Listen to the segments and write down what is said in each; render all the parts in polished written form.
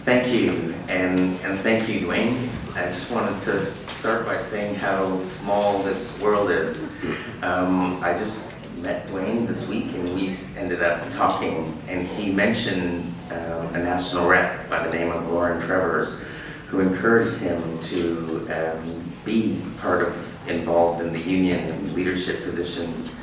Thank you, and thank you, Dwayne. I just wanted to start by saying how small this world is. I just met Dwayne this week, and we ended up talking, and he mentioned a national rep by the name of Lauren Trevors, who encouraged him to be involved in the union and leadership positions.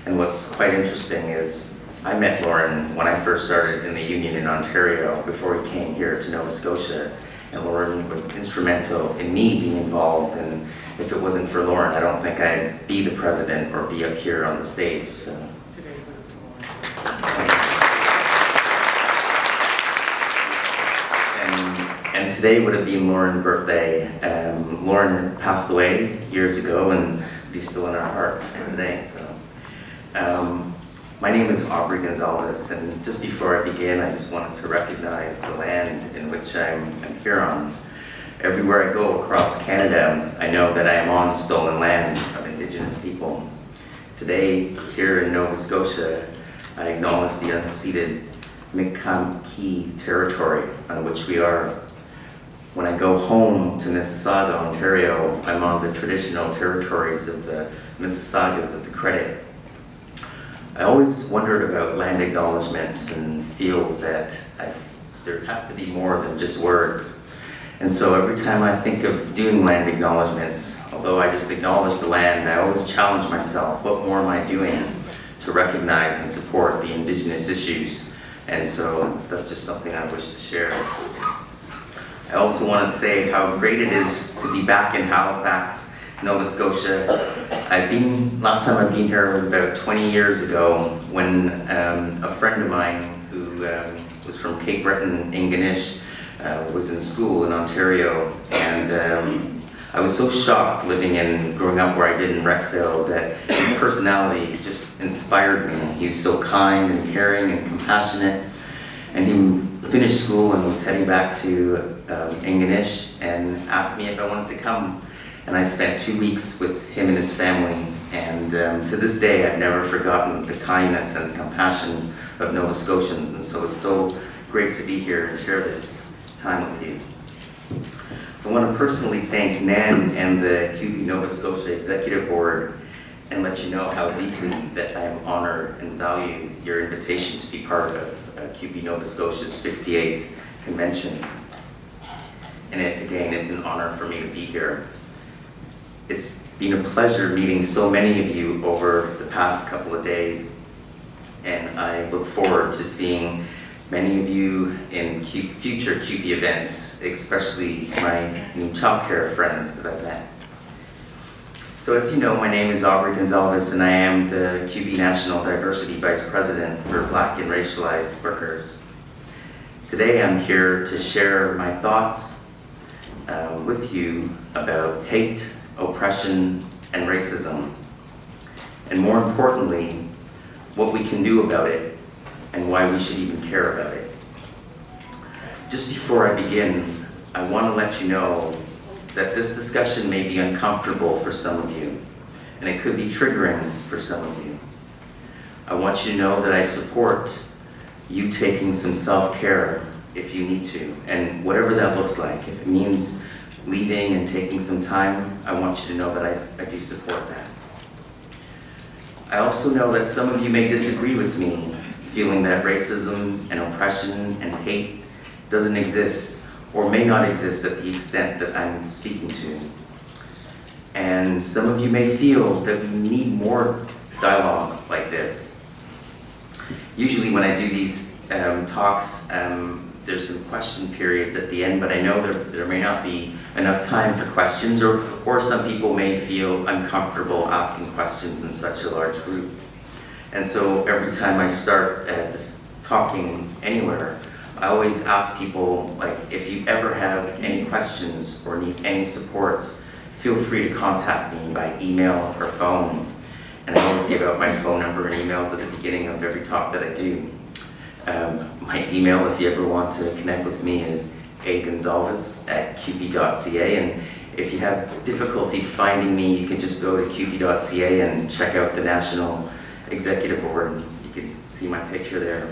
And what's quite interesting is I met Lauren when I first started in the union in Ontario before he came here to Nova Scotia, and Lauren was instrumental in me being involved, and if it wasn't for Lauren, I don't think I'd be the president or be up here on the stage. So. And today would have been Lauren's birthday. Lauren passed away years ago, and she's still in our hearts today. So. My name is Aubrey Gonsalves, and just before I begin, I just wanted to recognize the land in which I'm here on. Everywhere I go across Canada, I know that I am on stolen land of Indigenous people. Today, here in Nova Scotia, I acknowledge the unceded Mi'kmaq territory on which we are. When I go home to Mississauga, Ontario, I'm on the traditional territories of the Mississaugas of the Credit. I always wondered about land acknowledgements and feel that there has to be more than just words. And so every time I think of doing land acknowledgements, although I just acknowledge the land, I always challenge myself, what more am I doing to recognize and support the Indigenous issues? And so that's just something I wish to share. I also want to say how great it is to be back in Halifax, Nova Scotia. Last time I've been here was about 20 years ago when a friend of mine who was from Cape Breton, Ingonish, was in school in Ontario, and I was so shocked growing up where I did in Rexdale that his personality just inspired me. He was so kind and caring and compassionate, and he finished school and was heading back to Ingonish and asked me if I wanted to come. And I spent 2 weeks with him and his family, and to this day I've never forgotten the kindness and compassion of Nova Scotians, and so it's so great to be here and share this time with you. I want to personally thank Nan and the CUPE Nova Scotia Executive Board and let you know how deeply that I am honored and value your invitation to be part of CUPE Nova Scotia's 58th convention. And again, it's an honor for me to be here. It's been a pleasure meeting so many of you over the past couple of days, and I look forward to seeing many of you in future CUPE events, especially my new childcare friends that I've met. So as you know, my name is Aubrey Gonsalves, and I am the CUPE National Diversity Vice President for Black and Racialized Workers. Today I'm here to share my thoughts with you about hate, oppression, and racism, and more importantly, what we can do about it and why we should even care about it. Just before I begin, I want to let you know that this discussion may be uncomfortable for some of you, and it could be triggering for some of you. I want you to know that I support you taking some self-care if you need to, and whatever that looks like. If it means leaving and taking some time, I want you to know that I do support that. I also know that some of you may disagree with me, feeling that racism and oppression and hate doesn't exist or may not exist at the extent that I'm speaking to. And some of you may feel that we need more dialogue like this. Usually when I do these talks, there's some question periods at the end, but I know there may not be enough time for questions, or some people may feel uncomfortable asking questions in such a large group. And so every time I start talking anywhere, I always ask people, like, if you ever have any questions or need any supports, feel free to contact me by email or phone. And I always give out my phone number and emails at the beginning of every talk that I do. My email, if you ever want to connect with me, is agonsalves@cupe.ca, and if you have difficulty finding me, you can just go to cupe.ca and check out the National Executive Board. You can see my picture there.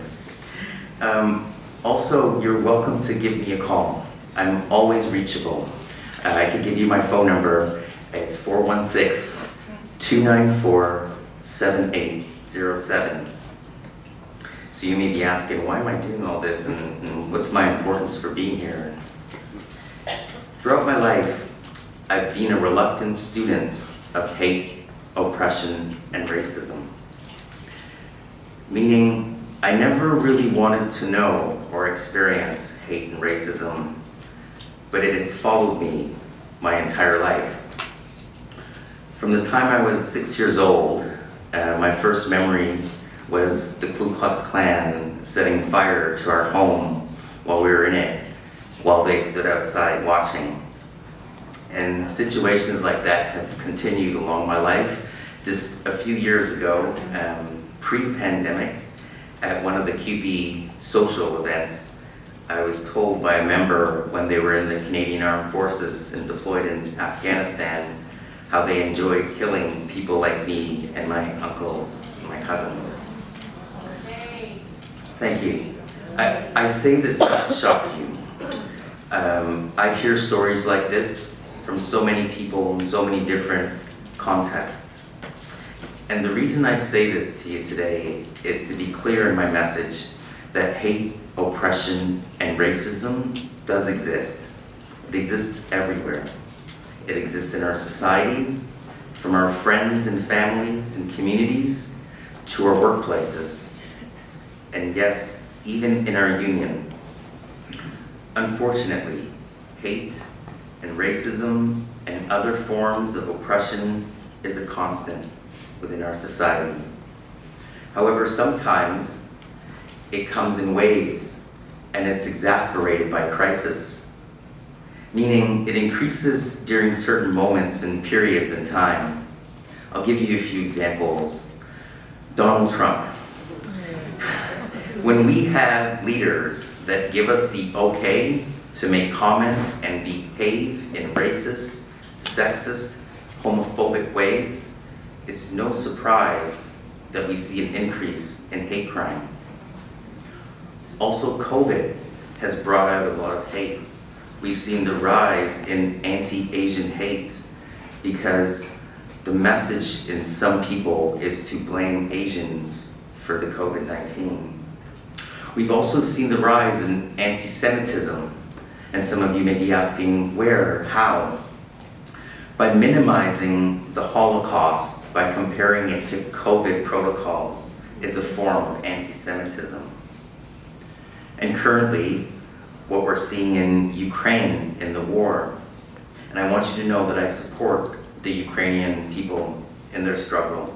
Also, you're welcome to give me a call. I'm always reachable. I could give you my phone number. It's 416-294-7807. So you may be asking, why am I doing all this and what's my importance for being here? Throughout my life, I've been a reluctant student of hate, oppression, and racism. Meaning, I never really wanted to know or experience hate and racism, but it has followed me my entire life. From the time I was 6 years old, my first memory was the Ku Klux Klan setting fire to our home while we were in it, while they stood outside watching. And situations like that have continued along my life. Just a few years ago, pre-pandemic, at one of the CUPE social events, I was told by a member when they were in the Canadian Armed Forces and deployed in Afghanistan how they enjoyed killing people like me and my uncles and my cousins. Thank you. I say this not to shock you. I hear stories like this from so many people in so many different contexts. And the reason I say this to you today is to be clear in my message that hate, oppression, and racism does exist. It exists everywhere. It exists in our society, from our friends and families and communities to our workplaces. And yes, even in our union. Unfortunately, hate and racism and other forms of oppression is a constant within our society. However, sometimes it comes in waves and it's exacerbated by crisis, meaning it increases during certain moments and periods in time. I'll give you a few examples. Donald Trump. When we have leaders that give us the okay to make comments and behave in racist, sexist, homophobic ways, it's no surprise that we see an increase in hate crime. Also, COVID has brought out a lot of hate. We've seen the rise in anti-Asian hate because the message in some people is to blame Asians for the COVID-19. We've also seen the rise in anti-Semitism, and some of you may be asking, where, how? By minimizing the Holocaust, by comparing it to COVID protocols, is a form of anti-Semitism. And currently, what we're seeing in Ukraine in the war, and I want you to know that I support the Ukrainian people in their struggle.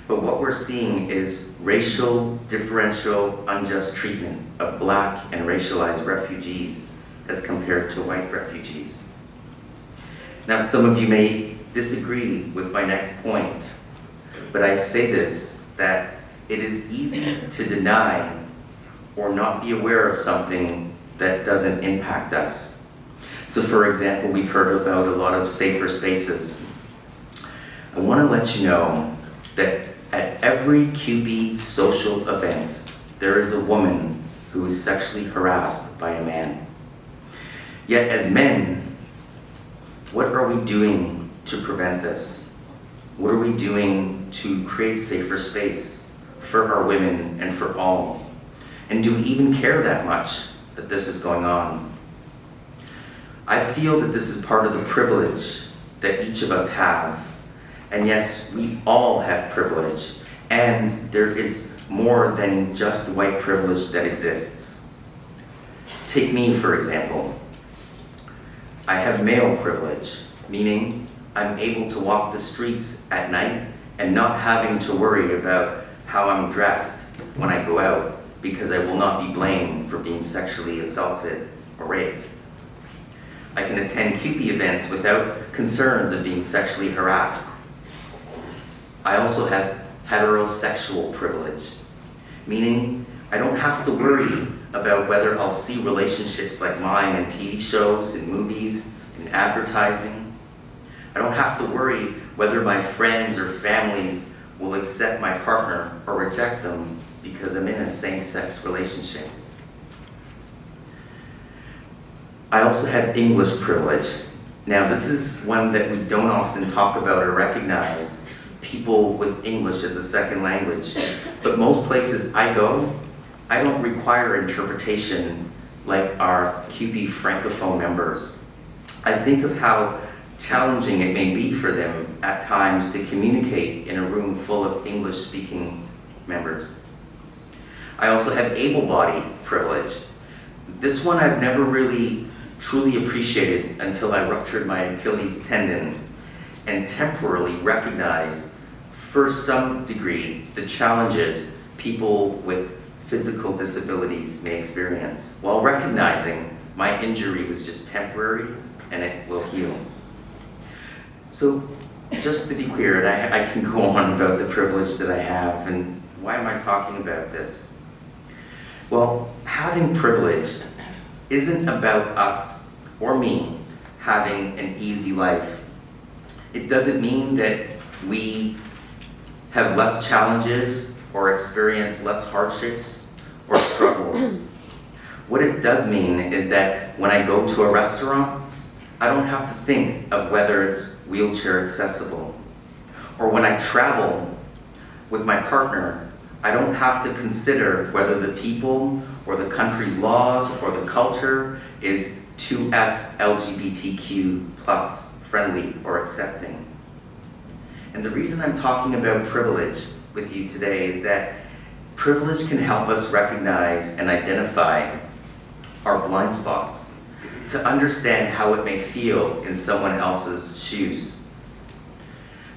But what we're seeing is racial, differential, unjust treatment of Black and racialized refugees as compared to white refugees. Now, some of you may disagree with my next point, but I say this, that it is easy to deny or not be aware of something that doesn't impact us. So for example, we've heard about a lot of safer spaces. I want to let you know that at every CUPE social event, there is a woman who is sexually harassed by a man. Yet as men, what are we doing to prevent this? What are we doing to create safer space for our women and for all? And do we even care that much that this is going on? I feel that this is part of the privilege that each of us have. And yes, we all have privilege, and there is more than just white privilege that exists. Take me, for example. I have male privilege, meaning I'm able to walk the streets at night and not having to worry about how I'm dressed when I go out, because I will not be blamed for being sexually assaulted or raped. I can attend CUPE events without concerns of being sexually harassed. I also have heterosexual privilege, meaning I don't have to worry about whether I'll see relationships like mine in TV shows, in movies, in advertising. I don't have to worry whether my friends or families will accept my partner or reject them because I'm in a same-sex relationship. I also have English privilege. Now, this is one that we don't often talk about or recognize, people with English as a second language. But most places I go, I don't require interpretation like our CUPE Francophone members. I think of how challenging it may be for them at times to communicate in a room full of English-speaking members. I also have able-bodied privilege. This one I've never really truly appreciated until I ruptured my Achilles tendon and temporarily recognized, for some degree, the challenges people with physical disabilities may experience, while recognizing my injury was just temporary and it will heal. So, just to be clear, and I can go on about the privilege that I have, and why am I talking about this? Well, having privilege isn't about us or me having an easy life. It doesn't mean that we have less challenges or experience less hardships or struggles. What it does mean is that when I go to a restaurant, I don't have to think of whether it's wheelchair accessible. Or when I travel with my partner, I don't have to consider whether the people or the country's laws or the culture is 2S LGBTQ plus friendly or accepting. And the reason I'm talking about privilege with you today is that privilege can help us recognize and identify our blind spots, to understand how it may feel in someone else's shoes.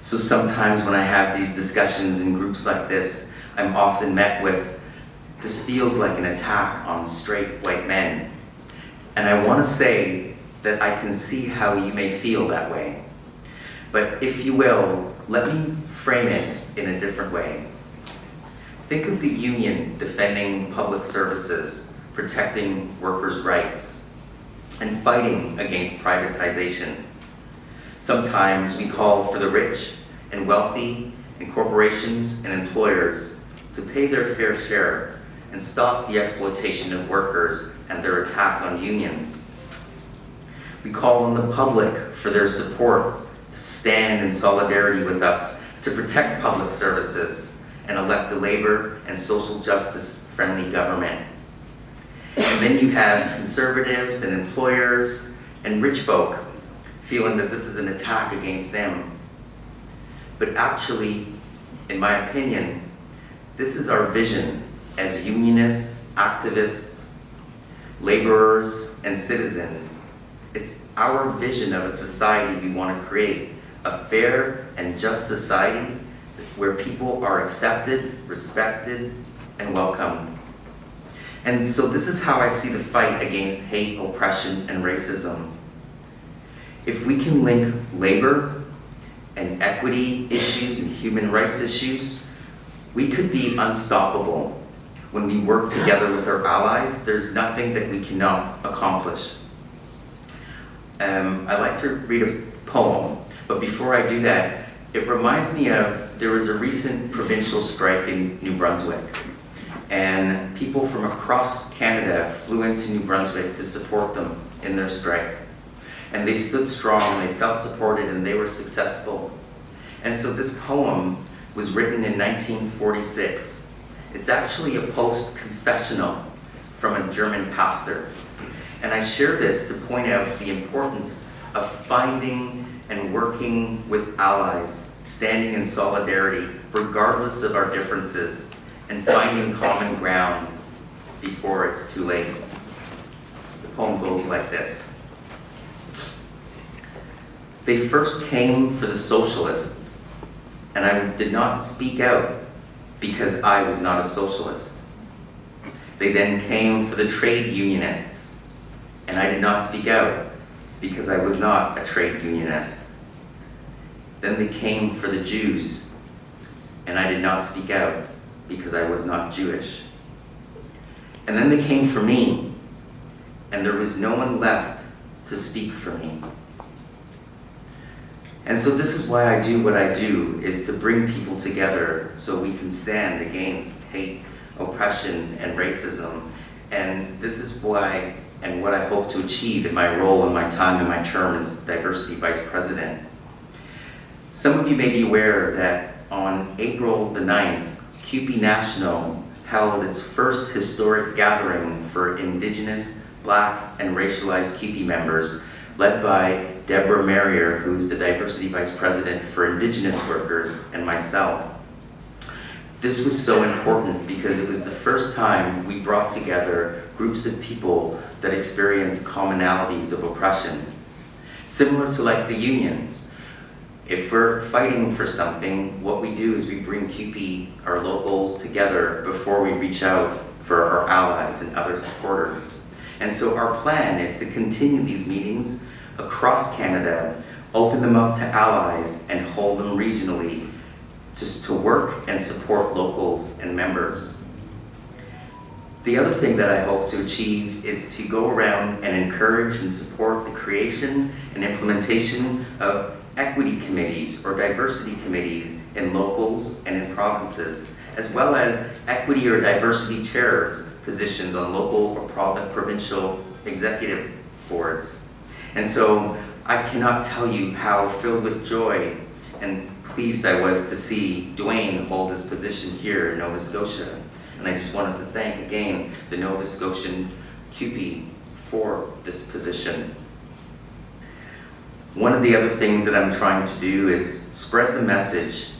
So sometimes when I have these discussions in groups like this, I'm often met with, this feels like an attack on straight white men. And I want to say that I can see how you may feel that way. But if you will, let me frame it in a different way. Think of the union defending public services, protecting workers' rights, and fighting against privatization. Sometimes we call for the rich and wealthy and corporations and employers to pay their fair share and stop the exploitation of workers and their attack on unions. We call on the public for their support to stand in solidarity with us to protect public services and elect a labor and social justice friendly government. And then you have conservatives and employers and rich folk feeling that this is an attack against them. But actually, in my opinion, this is our vision as unionists, activists, laborers, and citizens. It's our vision of a society we want to create, a fair and just society where people are accepted, respected, and welcomed. And so this is how I see the fight against hate, oppression, and racism. If we can link labor and equity issues and human rights issues, we could be unstoppable. When we work together with our allies, there's nothing that we cannot accomplish. I'd like to read a poem, but before I do that, it reminds me of, there was a recent provincial strike in New Brunswick, and people from across Canada flew into New Brunswick to support them in their strike. And they stood strong, they felt supported, and they were successful. And so this poem was written in 1946. It's actually a post-confessional from a German pastor. And I share this to point out the importance of finding and working with allies, standing in solidarity, regardless of our differences, and finding common ground before it's too late. The poem goes like this. They first came for the socialists, and I did not speak out because I was not a socialist. They then came for the trade unionists, and I did not speak out because I was not a trade unionist. Then they came for the Jews, and I did not speak out because I was not Jewish. And then they came for me, and there was no one left to speak for me. And so this is why I do what I do, is to bring people together so we can stand against hate, oppression, and racism. And this is why and what I hope to achieve in my role and my time and my term as Diversity Vice President. Some of you may be aware that on April the 9th, CUPE National held its first historic gathering for Indigenous, Black, and racialized CUPE members, led by Deborah Merrier, who's the Diversity Vice President for Indigenous Workers, and myself. This was so important because it was the first time we brought together groups of people that experienced commonalities of oppression. Similar to like the unions. If we're fighting for something, what we do is we bring CUPE, our locals, together before we reach out for our allies and other supporters. And so our plan is to continue these meetings across Canada, open them up to allies, and hold them regionally just to work and support locals and members. The other thing that I hope to achieve is to go around and encourage and support the creation and implementation of equity committees or diversity committees in locals and in provinces, as well as equity or diversity chairs positions on local or provincial executive boards. And so I cannot tell you how filled with joy and pleased I was to see Dwayne hold his position here in Nova Scotia. And I just wanted to thank again the Nova Scotian CUPE for this position. One of the other things that I'm trying to do is spread the message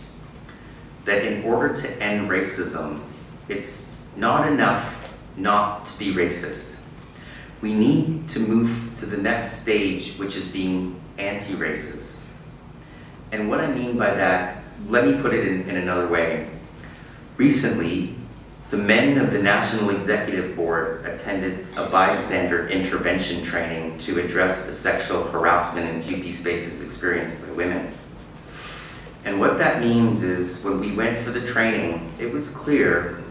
that in order to end racism, it's not enough not to be racist. We need to move to the next stage, which is being anti-racist. And what I mean by that, let me put it in another way. Recently, the men of the National Executive Board attended a bystander intervention training to address the sexual harassment in CUPE spaces experienced by women. And what that means is when we went for the training, it was clear,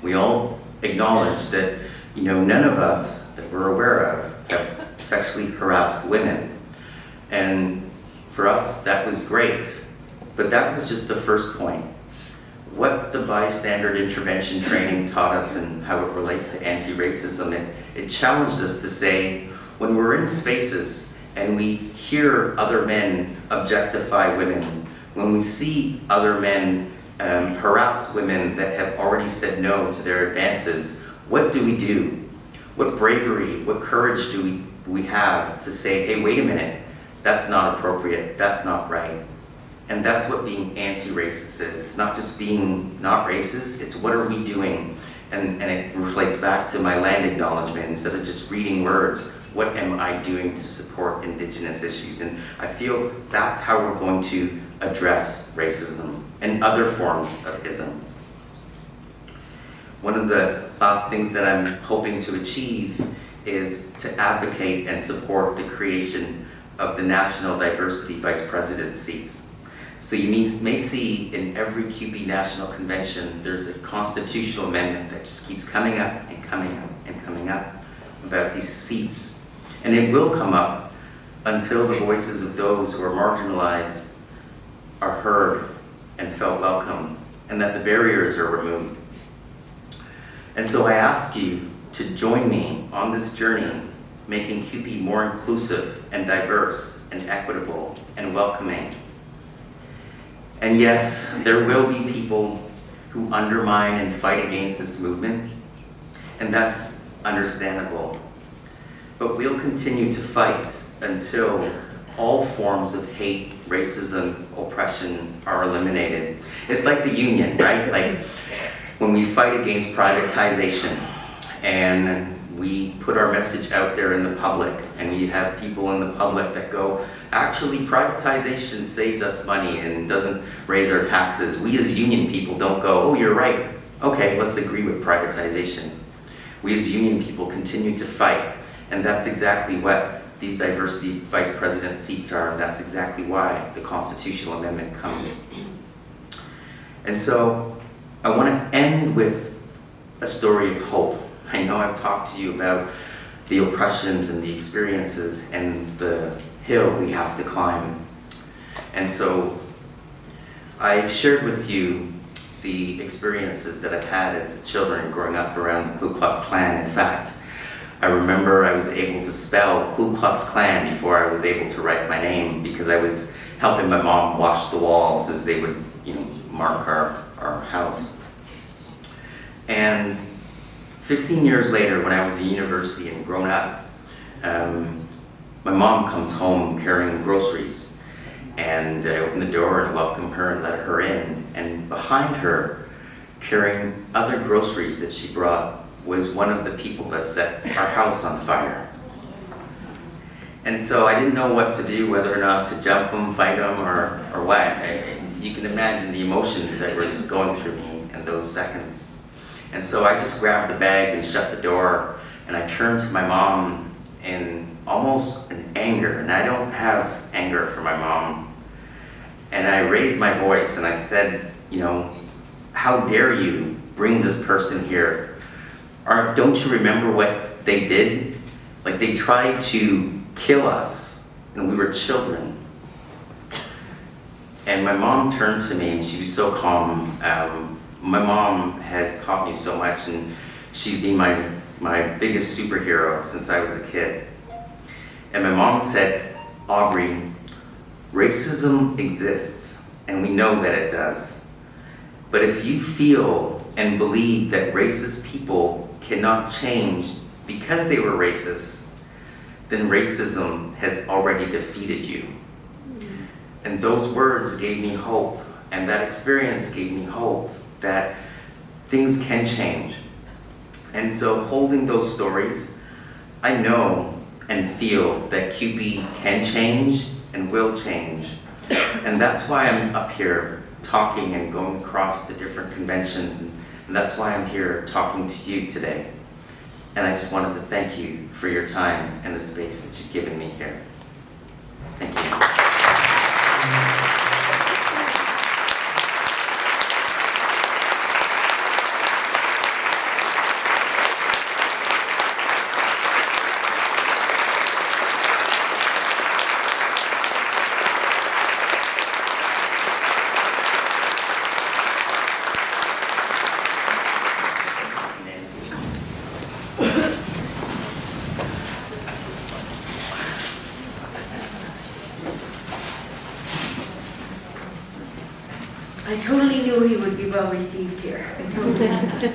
we all acknowledged that none of us that we're aware of have sexually harassed women. And for us, that was great. But that was just the first point. What the bystander intervention training taught us and how it relates to anti-racism, it challenged us to say, when we're in spaces and we hear other men objectify women, when we see other men harass women that have already said no to their advances, what do we do? What bravery, what courage do we have to say, hey, wait a minute, that's not appropriate, that's not right. And that's what being anti-racist is. It's not just being not racist, it's what are we doing? And it relates back to my land acknowledgement. Instead of just reading words, what am I doing to support Indigenous issues? And I feel that's how we're going to address racism and other forms of isms. One of the last things that I'm hoping to achieve is to advocate and support the creation of the National Diversity Vice President seats. So you may see in every CUPE National Convention, there's a constitutional amendment that just keeps coming up and coming up and coming up about these seats. And it will come up until the voices of those who are marginalized are heard and felt welcome, and that the barriers are removed. And so I ask you to join me on this journey, making CUPE more inclusive and diverse and equitable and welcoming. And yes, there will be people who undermine and fight against this movement, and that's understandable. But we'll continue to fight until all forms of hate, racism, oppression are eliminated. It's like the union, right? Like when we fight against privatization and we put our message out there in the public and we have people in the public that go, actually privatization saves us money and doesn't raise our taxes. We as union people don't go, oh, you're right. Okay, let's agree with privatization. We as union people continue to fight, and that's exactly what these diversity vice president seats are, and that's exactly why the constitutional amendment comes. And so I want to end with a story of hope. I know I've talked to you about the oppressions and the experiences and the hill we have to climb. And so I shared with you the experiences that I've had as children growing up around the Ku Klux Klan. In fact, I remember I was able to spell Ku Klux Klan before I was able to write my name, because I was helping my mom wash the walls as they would, mark our house. And 15 years later, when I was in university and grown up, my mom comes home carrying groceries. And I open the door and welcome her and let her in. And behind her, carrying other groceries that she brought, was one of the people that set our house on fire. And so I didn't know what to do, whether or not to jump them, fight them, or what. You can imagine the emotions that was going through me in those seconds. And so I just grabbed the bag and shut the door, and I turned to my mom in almost an anger, and I don't have anger for my mom. And I raised my voice and I said, how dare you bring this person here? Or don't you remember what they did? Like, they tried to kill us, and we were children. And my mom turned to me, and she was so calm. My mom has taught me so much, and she's been my biggest superhero since I was a kid. And my mom said, Aubrey, racism exists, and we know that it does. But if you feel and believe that racist people cannot change because they were racist, then racism has already defeated you. And those words gave me hope, and that experience gave me hope that things can change. And so, holding those stories, I know and feel that CUPE can change and will change. And that's why I'm up here talking and going across to different conventions, and that's why I'm here talking to you today. And I just wanted to thank you for your time and the space that you've given me here. Thank you. I totally knew he would be well received here. I totally.